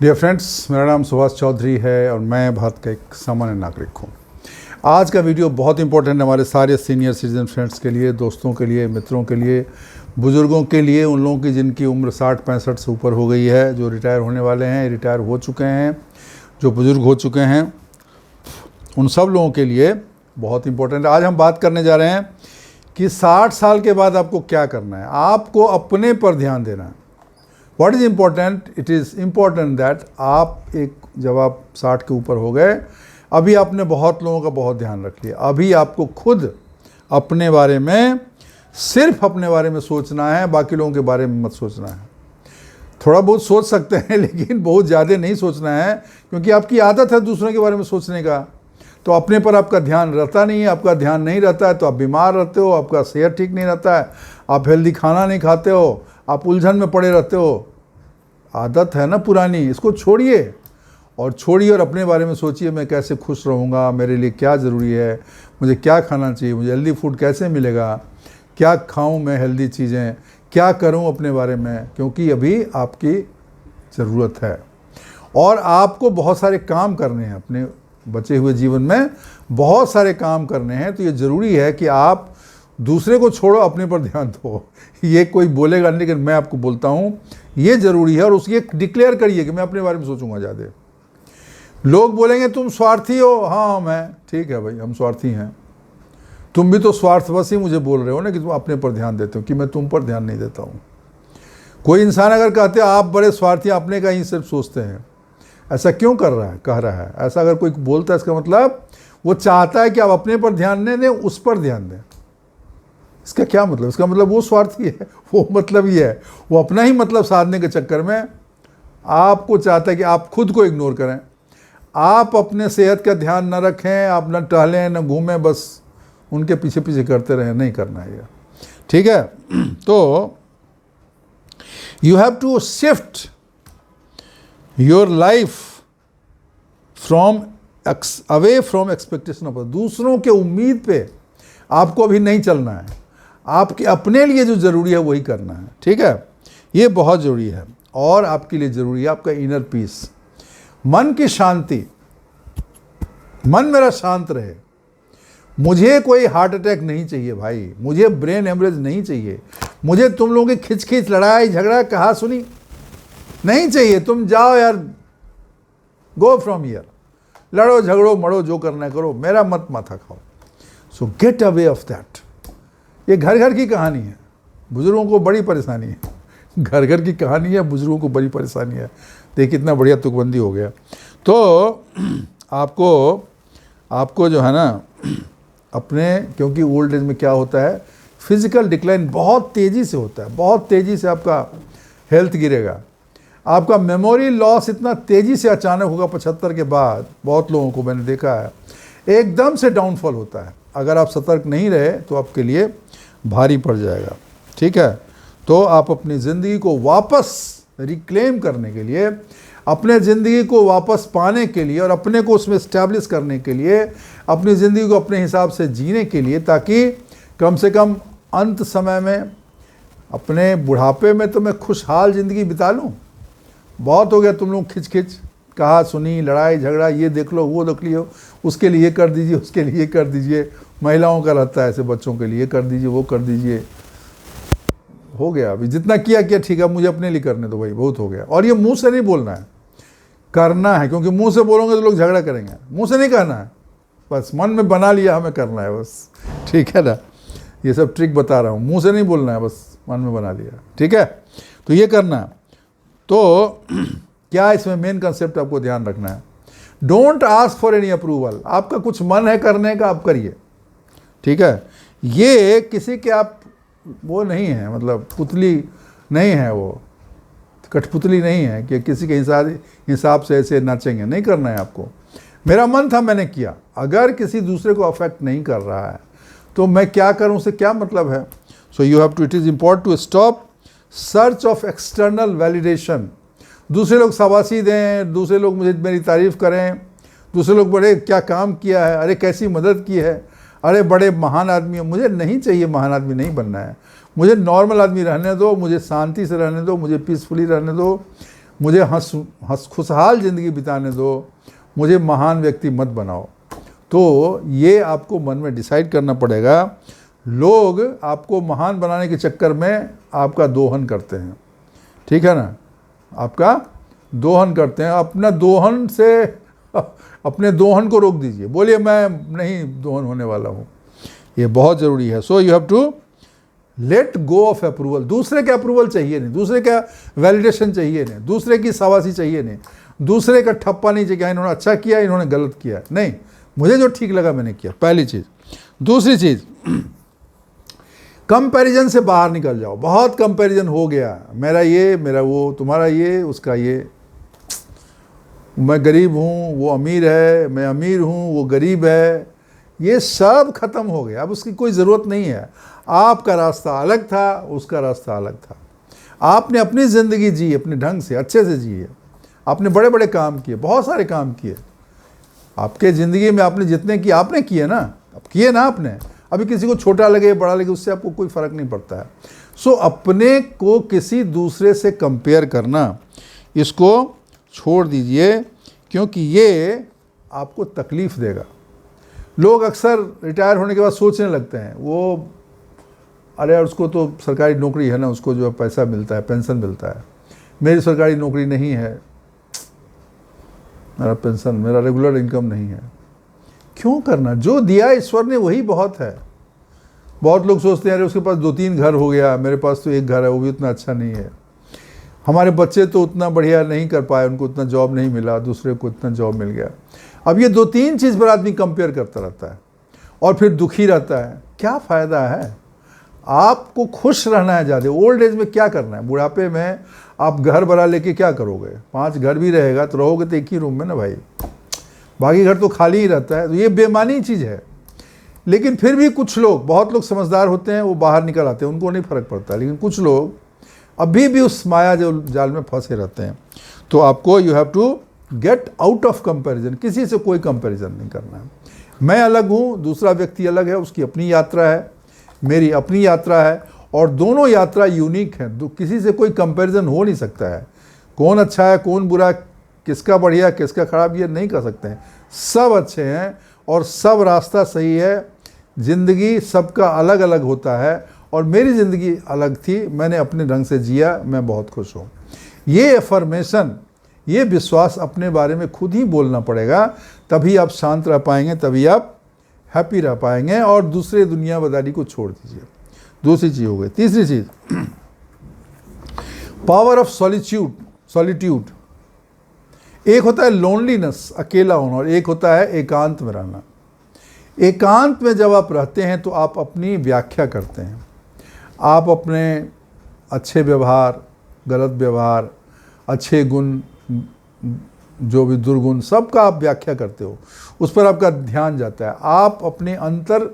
Dear friends, मेरा नाम सुभाष चौधरी है और मैं भारत का एक सामान्य नागरिक हूँ। आज का वीडियो बहुत इंपॉर्टेंट है हमारे सारे सीनियर सिटीजन फ्रेंड्स के लिए, दोस्तों के लिए, मित्रों के लिए, बुज़ुर्गों के लिए, उन लोगों की जिनकी उम्र 60-65 से ऊपर हो गई है, जो रिटायर होने वाले हैं, रिटायर हो चुके हैं, जो बुज़ुर्ग हो चुके हैं, उन सब लोगों के लिए बहुत इंपॉर्टेंट है। आज हम बात करने जा रहे हैं कि 60 साल के बाद आपको क्या करना है। आपको अपने पर ध्यान देना है। What is important? It is important that जब आप 60 के ऊपर हो गए, अभी आपने बहुत लोगों का बहुत ध्यान रख लिया। अभी आपको खुद अपने बारे में, सिर्फ अपने बारे में सोचना है, बाकी लोगों के बारे में मत सोचना है। थोड़ा बहुत सोच सकते हैं लेकिन बहुत ज़्यादा नहीं सोचना है, क्योंकि आपकी आदत है दूसरों के बारे में सोचने का। तो अपने पर आपका ध्यान रहता नहीं है। आपका ध्यान नहीं रहता है तो आप बीमार रहते हो, आपका सेहत ठीक नहीं रहता है, आप हेल्दी खाना नहीं खाते हो, आप उलझन में पड़े रहते हो। आदत है ना पुरानी, इसको छोड़िए और अपने बारे में सोचिए, मैं कैसे खुश रहूँगा, मेरे लिए क्या ज़रूरी है, मुझे क्या खाना चाहिए, मुझे हेल्दी फूड कैसे मिलेगा, क्या खाऊं मैं हेल्दी चीज़ें, क्या करूं अपने बारे में, क्योंकि अभी आपकी ज़रूरत है। और आपको बहुत सारे काम करने हैं अपने बचे हुए जीवन में, बहुत सारे काम करने हैं। तो ये ज़रूरी है कि आप दूसरे को छोड़ो, अपने पर ध्यान दो। ये कोई बोलेगा नहीं, लेकिन मैं आपको बोलता हूँ ये ज़रूरी है। और उसकी एक डिक्लेयर करिए कि मैं अपने बारे में सोचूंगा ज़्यादा। लोग बोलेंगे तुम स्वार्थी हो। हाँ, मैं ठीक है भाई, हम स्वार्थी हैं। तुम भी तो स्वार्थवश ही मुझे बोल रहे हो ना कि तुम अपने पर ध्यान देते हो, कि मैं तुम पर ध्यान नहीं देता हूँ। कोई इंसान अगर कहते हैं आप बड़े स्वार्थी, अपने का ही सिर्फ सोचते हैं, ऐसा क्यों कह रहा है? ऐसा अगर कोई बोलता है, इसका मतलब वो चाहता है कि आप अपने पर ध्यान नहीं दें, उस पर ध्यान दें। इसका क्या मतलब? इसका मतलब वो स्वार्थी है। वो मतलब ये है, वो अपना ही मतलब साधने के चक्कर में आपको चाहता है कि आप खुद को इग्नोर करें, आप अपने सेहत का ध्यान न रखें, आप न टहलें न घूमें, बस उनके पीछे पीछे करते रहें। नहीं करना है ये, ठीक है? तो you have to shift your life away from expectation of दूसरों के उम्मीद पे आपको अभी नहीं चलना है। आपके अपने लिए जो ज़रूरी है वही करना है, ठीक है? ये बहुत ज़रूरी है। और आपके लिए ज़रूरी है आपका इनर पीस, मन की शांति। मन मेरा शांत रहे। मुझे कोई हार्ट अटैक नहीं चाहिए भाई, मुझे ब्रेन हेमरेज नहीं चाहिए, मुझे तुम लोगों की खिंच लड़ाई झगड़ा कहा सुनी नहीं चाहिए। तुम जाओ यार, गो फ्रॉम हियर, लड़ो झगड़ो मरो, जो करना है करो, मेरा मत माथा खाओ। सो गेट अवे ऑफ दैट। ये घर घर की कहानी है, बुजुर्गों को बड़ी परेशानी है। घर घर की कहानी है, बुजुर्गों को बड़ी परेशानी है। देखिए कितना बढ़िया तुकबंदी हो गया। तो आपको जो है ना अपने, क्योंकि ओल्ड एज में क्या होता है, फिजिकल डिक्लाइन बहुत तेज़ी से होता है, बहुत तेज़ी से आपका हेल्थ गिरेगा, आपका मेमोरी लॉस इतना तेज़ी से अचानक होगा 75 के बाद। बहुत लोगों को मैंने देखा है, एकदम से डाउनफॉल होता है। अगर आप सतर्क नहीं रहे तो आपके लिए भारी पड़ जाएगा, ठीक है? तो आप अपनी ज़िंदगी को वापस रिक्लेम करने के लिए, अपने ज़िंदगी को वापस पाने के लिए और अपने को उसमें इस्टेब्लिश करने के लिए, अपनी ज़िंदगी को अपने हिसाब से जीने के लिए, ताकि कम से कम अंत समय में, अपने बुढ़ापे में तो मैं खुशहाल ज़िंदगी बिता लूँ। बहुत हो गया तुम लोग खिंच कहा सुनी, लड़ाई झगड़ा, ये देख लो वो देख लियो, उसके लिए कर दीजिए, उसके लिए कर दीजिए। महिलाओं का रहता है ऐसे, बच्चों के लिए कर दीजिए, वो कर दीजिए। हो गया, अभी जितना किया ठीक है, मुझे अपने लिए करने दो भाई, बहुत हो गया। और ये मुंह से नहीं बोलना है, करना है। क्योंकि मुंह से बोलोगे तो लोग झगड़ा करेंगे। मुंह से नहीं कहना है, बस मन में बना लिया हमें करना है, बस, ठीक है ना? ये सब ट्रिक बता रहा हूँ। मुंह से नहीं बोलना है, बस मन में बना लिया, ठीक है? तो ये करना है। तो क्या इसमें मेन कंसेप्ट आपको ध्यान रखना है, don't ask for any approval. आपका कुछ मन है करने का, आप करिए, ठीक है? ये किसी के आप वो नहीं है, मतलब पुतली नहीं है, वो कठपुतली नहीं है कि किसी के हिसाब से ऐसे नाचेंगे। नहीं करना है आपको। मेरा मन था, मैंने किया। अगर किसी दूसरे को अफेक्ट नहीं कर रहा है तो मैं क्या करूं, उससे क्या मतलब है? So you have to, it is important to stop search of external validation. दूसरे लोग शाबाशी दें, दूसरे लोग मेरी तारीफ़ करें, दूसरे लोग बड़े क्या काम किया है, अरे कैसी मदद की है, अरे बड़े महान आदमी है। मुझे नहीं चाहिए, महान आदमी नहीं बनना है। मुझे नॉर्मल आदमी रहने दो, मुझे शांति से रहने दो, मुझे पीसफुली रहने दो, मुझे हंस खुशहाल ज़िंदगी बिताने दो, मुझे महान व्यक्ति मत बनाओ। तो ये आपको मन में डिसाइड करना पड़ेगा। लोग आपको महान बनाने के चक्कर में आपका दोहन करते हैं, ठीक है ना, आपका दोहन करते हैं। अपने दोहन को रोक दीजिए, बोलिए मैं नहीं दोहन होने वाला हूँ। ये बहुत ज़रूरी है। So you have to let go of approval. दूसरे का अप्रूवल चाहिए नहीं, दूसरे का वैलिडेशन चाहिए नहीं, दूसरे की शाबाशी चाहिए नहीं, दूसरे का ठप्पा नहीं चाहिए, इन्होंने अच्छा किया, इन्होंने गलत किया। नहीं, मुझे जो ठीक लगा मैंने किया, पहली चीज़। दूसरी चीज़, कंपैरिजन से बाहर निकल जाओ। बहुत कंपैरिजन हो गया, मेरा ये, मेरा वो, तुम्हारा ये, उसका ये, मैं गरीब हूँ, वो अमीर है, मैं अमीर हूँ, वो गरीब है। ये सब खत्म हो गया, अब उसकी कोई ज़रूरत नहीं है। आपका रास्ता अलग था, उसका रास्ता अलग था। आपने अपनी ज़िंदगी जी, अपने ढंग से, अच्छे से जी है। आपने बड़े बड़े काम किए, बहुत सारे काम किए। आपके ज़िंदगी में आपने जितने किए, आपने किए ना, अब किए ना आपने। अभी किसी को छोटा लगे बड़ा लगे, उससे आपको कोई फ़र्क नहीं पड़ता है। सो अपने को किसी दूसरे से कंपेयर करना, इसको छोड़ दीजिए, क्योंकि ये आपको तकलीफ़ देगा। लोग अक्सर रिटायर होने के बाद सोचने लगते हैं, वो अरे यार उसको तो सरकारी नौकरी है ना, उसको जो पैसा मिलता है, पेंशन मिलता है, मेरी सरकारी नौकरी नहीं है, मेरा पेंशन, मेरा रेगुलर इनकम नहीं है। क्यों करना? जो दिया ईश्वर ने वही बहुत है। बहुत लोग सोचते हैं अरे उसके पास 2-3 घर हो गया, मेरे पास तो एक घर है, वो भी उतना अच्छा नहीं है। हमारे बच्चे तो उतना बढ़िया नहीं कर पाए, उनको उतना जॉब नहीं मिला, दूसरे को उतना जॉब मिल गया। अब ये 2-3 चीज़ पर आदमी कंपेयर करता रहता है और फिर दुखी रहता है। क्या फ़ायदा है? आपको खुश रहना है ज़्यादा। ओल्ड एज में क्या करना है? बुढ़ापे में आप घर बना लेके क्या करोगे? 5 घर भी रहेगा तो रहोगे तो एक ही रूम में ना भाई, बाकी घर तो खाली ही रहता है। तो ये बेमानी चीज़ है। लेकिन फिर भी कुछ लोग, बहुत लोग समझदार होते हैं, वो बाहर निकल आते हैं, उनको नहीं फ़र्क पड़ता। लेकिन कुछ लोग अभी भी उस माया जो जाल में फंसे रहते हैं। तो आपको you have to get out of comparison. किसी से कोई कंपैरिजन नहीं करना है। मैं अलग हूँ, दूसरा व्यक्ति अलग है, उसकी अपनी यात्रा है, मेरी अपनी यात्रा है, और दोनों यात्रा यूनिक है। किसी से कोई कंपैरिजन हो नहीं सकता है। कौन अच्छा है, कौन बुरा, किसका बढ़िया, किसका खराब, ये नहीं कर सकते हैं। सब अच्छे हैं और सब रास्ता सही है। ज़िंदगी सबका अलग अलग होता है और मेरी ज़िंदगी अलग थी, मैंने अपने ढंग से जिया, मैं बहुत खुश हूँ। ये अफर्मेशन, ये विश्वास अपने बारे में खुद ही बोलना पड़ेगा, तभी आप शांत रह पाएंगे, तभी आप हैप्पी रह पाएंगे। और दूसरे दुनियादारी को छोड़ दीजिए। दूसरी चीज़ हो गई। तीसरी चीज़, पावर ऑफ सॉलिट्यूड। एक होता है लोनलीनेस, अकेला होना, और एक होता है एकांत में रहना। एकांत में जब आप रहते हैं तो आप अपनी व्याख्या करते हैं। आप अपने अच्छे व्यवहार, गलत व्यवहार, अच्छे गुण, जो भी दुर्गुण, सबका आप व्याख्या करते हो, उस पर आपका ध्यान जाता है। आप अपने अंतर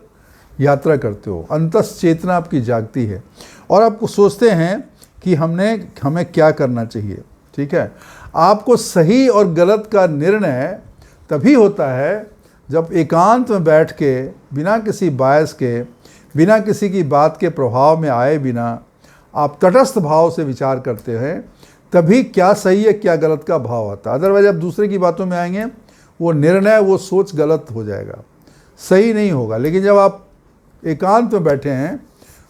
यात्रा करते हो, अंतस चेतना आपकी जागती है और आपको सोचते हैं कि हमें क्या करना चाहिए। ठीक है, आपको सही और गलत का निर्णय तभी होता है जब एकांत में बैठ के, बिना किसी बायस के, बिना किसी की बात के प्रभाव में आए बिना आप तटस्थ भाव से विचार करते हैं, तभी क्या सही है क्या गलत का भाव आता है। अदरवाइज आप दूसरे की बातों में आएंगे, वो निर्णय, वो सोच गलत हो जाएगा, सही नहीं होगा। लेकिन जब आप एकांत में बैठे हैं,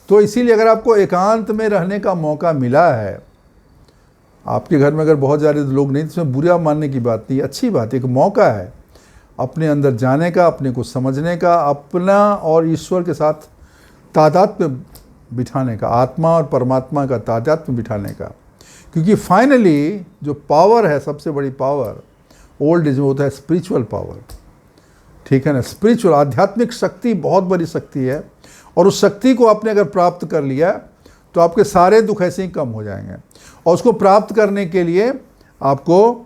तो इसीलिए अगर आपको एकांत में रहने का मौका मिला है, आपके घर में अगर बहुत ज़्यादा लोग नहीं, तो इसमें बुरा मानने की बात नहीं, अच्छी बात है, एक मौका है अपने अंदर जाने का, अपने को समझने का, अपना और ईश्वर के साथ तादात्म्य बिठाने का, आत्मा और परमात्मा का तादात्म्य बिठाने का। क्योंकि फाइनली जो पावर है, सबसे बड़ी पावर ओल्ड एज में होता है स्पिरिचुअल पावर। ठीक है ना, स्पिरिचुअल, आध्यात्मिक शक्ति बहुत बड़ी शक्ति है, और उस शक्ति को आपने अगर प्राप्त कर लिया तो आपके सारे दुख ऐसे ही कम हो जाएंगे। और उसको प्राप्त करने के लिए आपको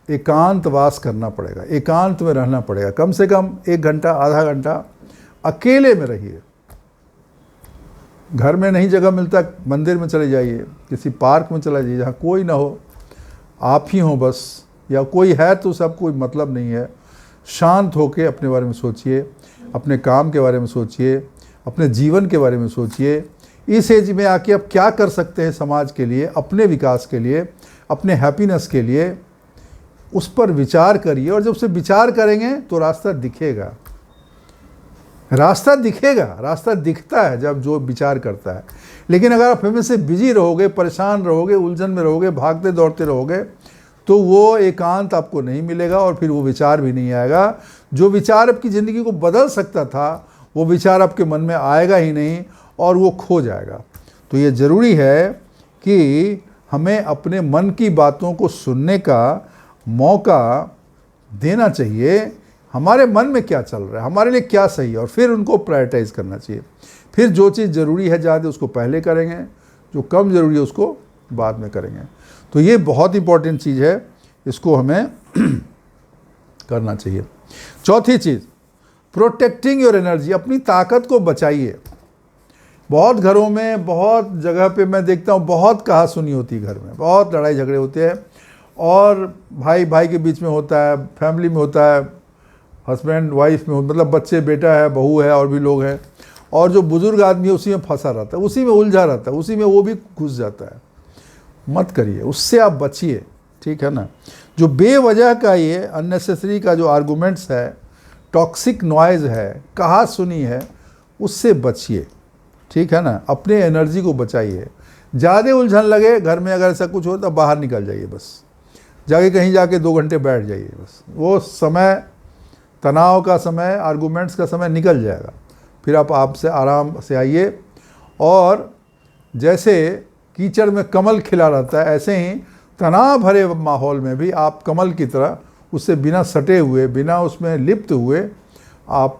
एकांतवास करना पड़ेगा, एकांत में रहना पड़ेगा। कम से कम 1 घंटा, आधा घंटा अकेले में रहिए। घर में नहीं जगह मिलता, मंदिर में चले जाइए, किसी पार्क में चला जाइए जहाँ कोई ना हो, आप ही हो बस, या कोई है तो सब कोई मतलब नहीं है। शांत होकर अपने बारे में सोचिए, अपने काम के बारे में सोचिए, अपने जीवन के बारे में सोचिए। इस एज में आके आप क्या कर सकते हैं समाज के लिए, अपने विकास के लिए, अपने हैप्पीनेस के लिए उस पर विचार करिए, और जब से विचार करेंगे तो रास्ता दिखेगा। रास्ता दिखेगा, रास्ता दिखता है जब जो विचार करता है। लेकिन अगर आप हमेशा बिजी रहोगे, परेशान रहोगे, उलझन में रहोगे, भागते दौड़ते रहोगे, तो वो एकांत आपको नहीं मिलेगा और फिर वो विचार भी नहीं आएगा। जो विचार आपकी ज़िंदगी को बदल सकता था वो विचार आपके मन में आएगा ही नहीं और वो खो जाएगा। तो ये ज़रूरी है कि हमें अपने मन की बातों को सुनने का मौका देना चाहिए। हमारे मन में क्या चल रहा है, हमारे लिए क्या सही है, और फिर उनको प्रायोरिटाइज करना चाहिए। फिर जो चीज़ ज़रूरी है ज़्यादा उसको पहले करेंगे, जो कम ज़रूरी है उसको बाद में करेंगे। तो ये बहुत इंपॉर्टेंट चीज़ है, इसको हमें करना चाहिए। चौथी चीज़, प्रोटेक्टिंग योर एनर्जी, अपनी ताकत को बचाइए। बहुत घरों में, बहुत जगह पे मैं देखता हूँ बहुत कहा सुनी होती है, घर में बहुत लड़ाई झगड़े होते हैं, और भाई भाई के बीच में होता है, फैमिली में होता है, हस्बैंड वाइफ में, मतलब बच्चे, बेटा है, बहू है, और भी लोग हैं, और जो बुजुर्ग आदमी है उसी में फंसा रहता है, उसी में उलझा रहता है, उसी में वो भी घुस जाता है। मत करिए, उससे आप बचिए, ठीक है ना। जो बेवजह का ये अननेसेसरी का जो आर्गूमेंट्स है, टॉक्सिक नॉइज़ है, कहा सुनी है, उससे बचिए, ठीक है ना। अपने एनर्जी को बचाइए। ज़्यादा उलझन लगे घर में, अगर ऐसा कुछ हो तो बाहर निकल जाइए, बस जाके कहीं जाके 2 घंटे बैठ जाइए, बस वो समय, तनाव का समय, आर्गूमेंट्स का समय निकल जाएगा। फिर आप आपसे आराम से आइए, और जैसे कीचड़ में कमल खिला रहता है, ऐसे ही तनाव भरे माहौल में भी आप कमल की तरह उससे बिना सटे हुए, बिना उसमें लिप्त हुए आप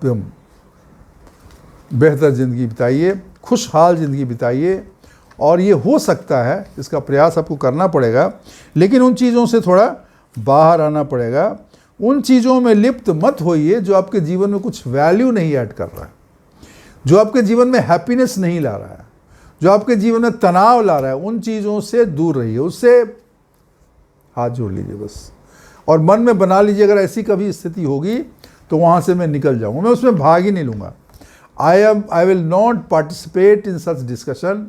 बेहतर ज़िंदगी बिताइए, खुशहाल ज़िंदगी बिताइए। और ये हो सकता है, इसका प्रयास आपको करना पड़ेगा, लेकिन उन चीज़ों से थोड़ा बाहर आना पड़ेगा। उन चीज़ों में लिप्त मत होइए जो आपके जीवन में कुछ वैल्यू नहीं ऐड कर रहा है, जो आपके जीवन में हैप्पीनेस नहीं ला रहा है, जो आपके जीवन में तनाव ला रहा है। उन चीज़ों से दूर रहिए, उससे हाथ जोड़ लीजिए बस, और मन में बना लीजिए अगर ऐसी कभी स्थिति होगी तो वहाँ से मैं निकल जाऊँगा, मैं उसमें भाग ही नहीं लूँगा। I will not participate in such discussion,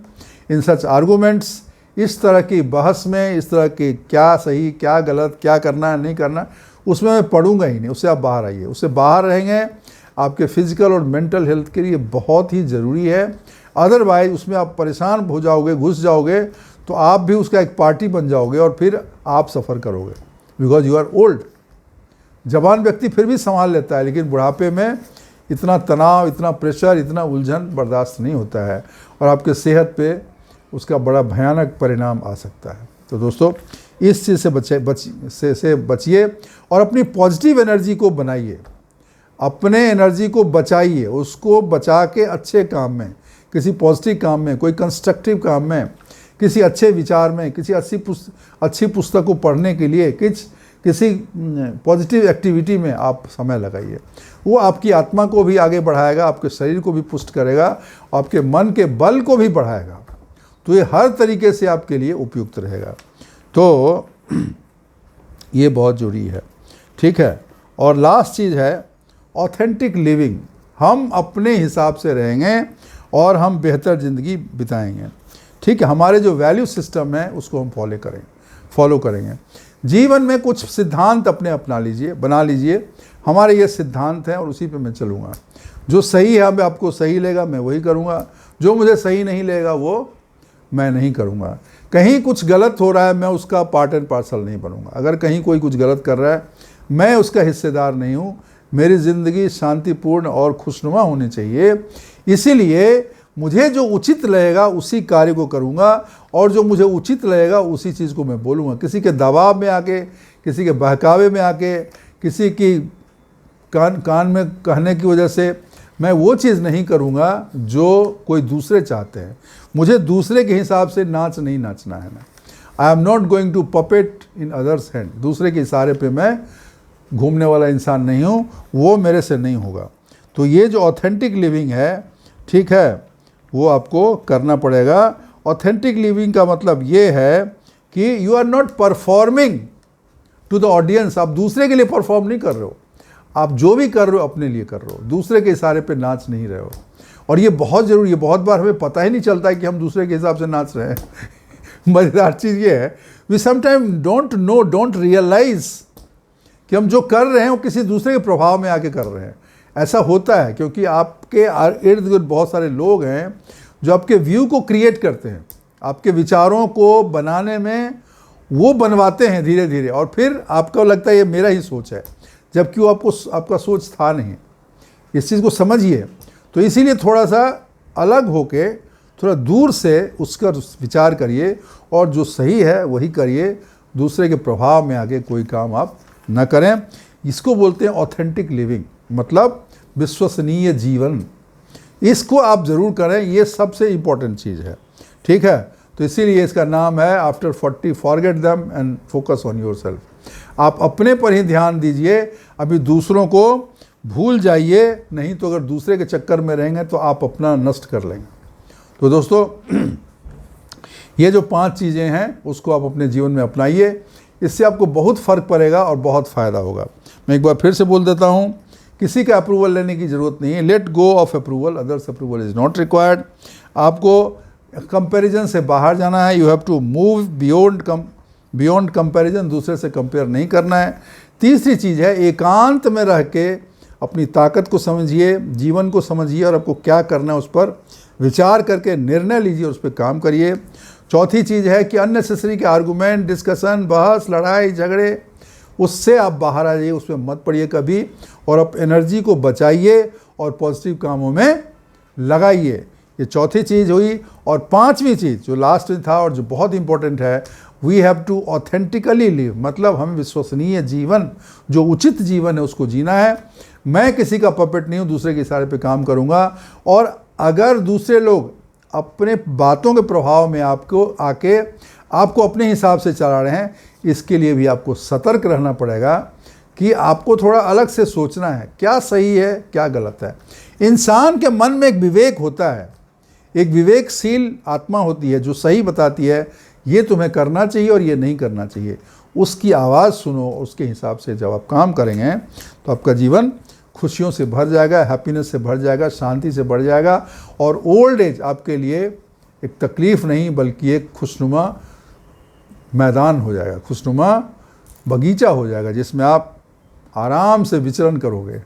in such arguments. इस तरह की बहस में, इस तरह की क्या सही क्या गलत, क्या करना है नहीं करना, उसमें मैं पढ़ूंगा ही नहीं। उससे आप बाहर आइए, उससे बाहर रहेंगे आपके फिजिकल और मेंटल हेल्थ के लिए बहुत ही ज़रूरी है। अदरवाइज उसमें आप परेशान हो जाओगे, घुस जाओगे, तो आप भी उसका एक पार्टी बन जाओगे और फिर आप सफ़र करोगे, बिकॉज यू आर ओल्ड। जवान व्यक्ति फिर भी संभाल लेता है, लेकिन बुढ़ापे में इतना तनाव, इतना प्रेशर, इतना उलझन बर्दाश्त नहीं होता है, और आपके सेहत पे उसका बड़ा भयानक परिणाम आ सकता है। तो दोस्तों, इस चीज़ से बचिए और अपनी पॉजिटिव एनर्जी को बनाइए, अपने एनर्जी को बचाइए, उसको बचा के अच्छे काम में, किसी पॉजिटिव काम में, कोई कंस्ट्रक्टिव काम में, किसी अच्छे विचार में, किसी अच्छी पुस्तक को पढ़ने के लिए, किसी पॉजिटिव एक्टिविटी में आप समय लगाइए। वो आपकी आत्मा को भी आगे बढ़ाएगा, आपके शरीर को भी पुष्ट करेगा, आपके मन के बल को भी बढ़ाएगा। तो ये हर तरीके से आपके लिए उपयुक्त रहेगा। तो ये बहुत ज़रूरी है, ठीक है। और लास्ट चीज़ है ऑथेंटिक लिविंग। हम अपने हिसाब से रहेंगे और हम बेहतर ज़िंदगी बिताएंगे, ठीक है। हमारे जो वैल्यू सिस्टम है उसको हम फॉलो करेंगे। जीवन में कुछ सिद्धांत अपने अपना लीजिए, बना लीजिए, हमारे ये सिद्धांत हैं और उसी पे मैं चलूँगा। जो सही है हमें आपको सही लेगा, मैं वही करूँगा। जो मुझे सही नहीं लेगा वो मैं नहीं करूँगा। कहीं कुछ गलत हो रहा है, मैं उसका पार्ट एंड पार्सल नहीं बनूँगा। अगर कहीं कोई कुछ गलत कर रहा है, मैं उसका हिस्सेदार नहीं हूँ। मेरी ज़िंदगी शांतिपूर्ण और खुशनुमा होनी चाहिए। इसीलिए मुझे जो उचित लगेगा उसी कार्य को करूँगा, और जो मुझे उचित लगेगा उसी चीज़ को मैं बोलूँगा। किसी के दबाव में आके, किसी के बहकावे में आके, किसी की कान में कहने की वजह से मैं वो चीज़ नहीं करूँगा जो कोई दूसरे चाहते हैं। मुझे दूसरे के हिसाब से नहीं नाचना है ना। I am not going to puppet in others hand. दूसरे के इशारे पे मैं घूमने वाला इंसान नहीं हूँ, वो मेरे से नहीं होगा। तो ये जो ऑथेंटिक लिविंग है, ठीक है, वो आपको करना पड़ेगा। ऑथेंटिक लिविंग का मतलब ये है कि you are not performing to the audience. आप दूसरे के लिए परफॉर्म नहीं कर रहे हो, आप जो भी कर रहे हो अपने लिए कर रहे हो, दूसरे के इशारे पे नाच नहीं रहे हो। और ये बहुत ज़रूरी है। बहुत बार हमें पता ही नहीं चलता है कि हम दूसरे के हिसाब से नाच रहे हैं। मज़ेदार चीज़ ये है, वी समटाइम डोंट रियलाइज कि हम जो कर रहे हैं वो किसी दूसरे के प्रभाव में आके कर रहे हैं। ऐसा होता है क्योंकि आपके इर्द गिर्द बहुत सारे लोग हैं जो आपके व्यू को क्रिएट करते हैं, आपके विचारों को बनाने में वो बनवाते हैं धीरे धीरे, और फिर आपको लगता है ये मेरा ही सोच है, जबकि वो आपका सोच था नहीं। इस चीज़ को समझिए। तो इसीलिए थोड़ा सा अलग होके थोड़ा दूर से उसका विचार करिए और जो सही है वही करिए, दूसरे के प्रभाव में आके कोई काम आप न करें। इसको बोलते हैं ऑथेंटिक लिविंग, मतलब विश्वसनीय जीवन। इसको आप ज़रूर करें, ये सबसे इम्पोर्टेंट चीज़ है, ठीक है। तो इसीलिए इसका नाम है after 40 forget them and focus on yourself. आप अपने पर ही ध्यान दीजिए, अभी दूसरों को भूल जाइए, नहीं तो अगर दूसरे के चक्कर में रहेंगे तो आप अपना नष्ट कर लेंगे। तो दोस्तों ये जो 5 चीज़ें हैं उसको आप अपने जीवन में अपनाइए, इससे आपको बहुत फ़र्क पड़ेगा और बहुत फ़ायदा होगा। मैं एक बार फिर से बोल देता हूँ, किसी का अप्रूवल लेने की ज़रूरत नहीं है। Let go of approval, others approval is not required. आपको कंपैरिजन से बाहर जाना है। You have to move beyond comparison, दूसरे से कंपेयर नहीं करना है। तीसरी चीज़ है, एकांत में रह के अपनी ताकत को समझिए, जीवन को समझिए और आपको क्या करना है उस पर विचार करके निर्णय लीजिए, उस पर काम करिए। चौथी चीज़ है कि अननेसेसरी के आर्गूमेंट, डिस्कशन, बहस, लड़ाई झगड़े, उससे आप बाहर आ जाइए, उसमें मत पड़िए कभी, और आप एनर्जी को बचाइए और पॉजिटिव कामों में लगाइए। ये चौथी चीज़ हुई। और 5वीं चीज़ जो लास्ट में था और जो बहुत इंपॉर्टेंट है, we have to authentically live, मतलब हम विश्वसनीय जीवन, जो उचित जीवन है उसको जीना है। मैं किसी का पपेट नहीं हूँ, दूसरे के इशारे पे काम करूँगा। और अगर दूसरे लोग अपने बातों के प्रभाव में आपको अपने हिसाब से चला रहे हैं, इसके लिए भी आपको सतर्क रहना पड़ेगा कि आपको थोड़ा अलग से सोचना है, क्या सही है क्या गलत है। इंसान के मन में एक विवेक होता है, एक विवेकशील आत्मा होती है जो सही बताती है ये तुम्हें करना चाहिए और ये नहीं करना चाहिए। उसकी आवाज़ सुनो, उसके हिसाब से जब आप काम करेंगे तो आपका जीवन खुशियों से भर जाएगा, हैप्पीनेस से भर जाएगा, शांति से भर जाएगा। और ओल्ड एज आपके लिए एक तकलीफ़ नहीं बल्कि एक खुशनुमा मैदान हो जाएगा, खुशनुमा बगीचा हो जाएगा जिसमें आप आराम से विचरण करोगे,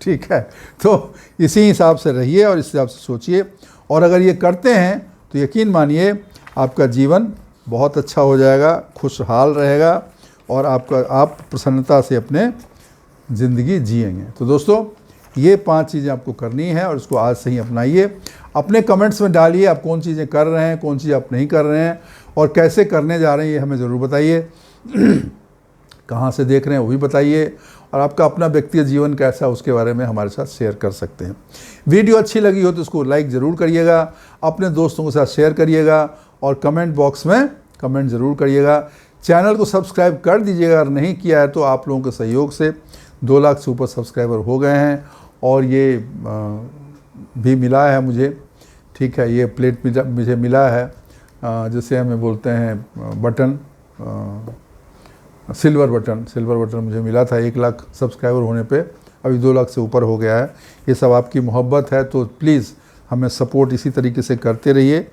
ठीक है। तो इसी हिसाब से रहिए और इस हिसाब से सोचिए, और अगर ये करते हैं तो यकीन मानिए आपका जीवन बहुत अच्छा हो जाएगा, खुशहाल रहेगा और आप प्रसन्नता से अपने ज़िंदगी जिएंगे। तो दोस्तों ये 5 चीज़ें आपको करनी है और इसको आज से ही अपनाइए। अपने कमेंट्स में डालिए आप कौन चीज़ें कर रहे हैं, कौन चीज़ आप नहीं कर रहे हैं और कैसे करने जा रहे हैं, ये हमें ज़रूर बताइए। कहाँ से देख रहे हैं वो भी बताइए, और आपका अपना व्यक्तिगत जीवन कैसा है उसके बारे में हमारे साथ शेयर कर सकते हैं। वीडियो अच्छी लगी हो तो उसको लाइक ज़रूर करिएगा, अपने दोस्तों के साथ शेयर करिएगा और कमेंट बॉक्स में कमेंट ज़रूर करिएगा। चैनल को सब्सक्राइब कर दीजिएगा, अगर नहीं किया है तो आप लोगों के सहयोग से 2 लाख से ऊपर सब्सक्राइबर हो गए हैं और ये भी मिला है मुझे, ठीक है। ये प्लेट मुझे मिला है जिसे हमें बोलते हैं बटन, सिल्वर बटन मुझे मिला था 1 लाख सब्सक्राइबर होने पे, अभी 2 लाख से ऊपर हो गया है। ये सब आपकी मोहब्बत है, तो प्लीज़ हमें सपोर्ट इसी तरीके से करते रहिए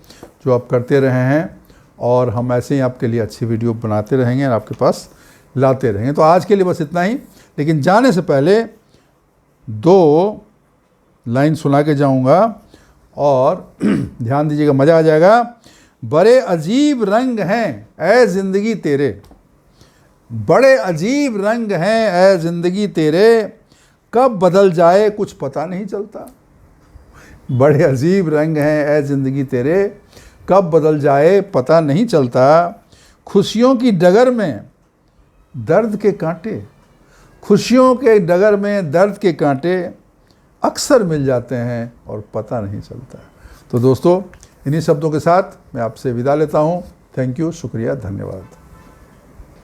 जो आप करते रहे हैं, और हम ऐसे ही आपके लिए अच्छी वीडियो बनाते रहेंगे और आपके पास लाते रहेंगे। तो आज के लिए बस इतना ही, लेकिन जाने से पहले 2 लाइन सुना के जाऊंगा और ध्यान दीजिएगा, मज़ा आ जाएगा। बड़े अजीब रंग हैं ऐ ज़िंदगी तेरे, बड़े अजीब रंग हैं ऐ ज़िंदगी तेरे, कब बदल जाए कुछ पता नहीं चलता। बड़े अजीब रंग हैं ऐ ज़िंदगी तेरे, कब बदल जाए पता नहीं चलता। खुशियों की डगर में दर्द के कांटे, खुशियों के डगर में दर्द के कांटे अक्सर मिल जाते हैं और पता नहीं चलता। तो दोस्तों इन्हीं शब्दों के साथ मैं आपसे विदा लेता हूँ। थैंक यू, शुक्रिया, धन्यवाद।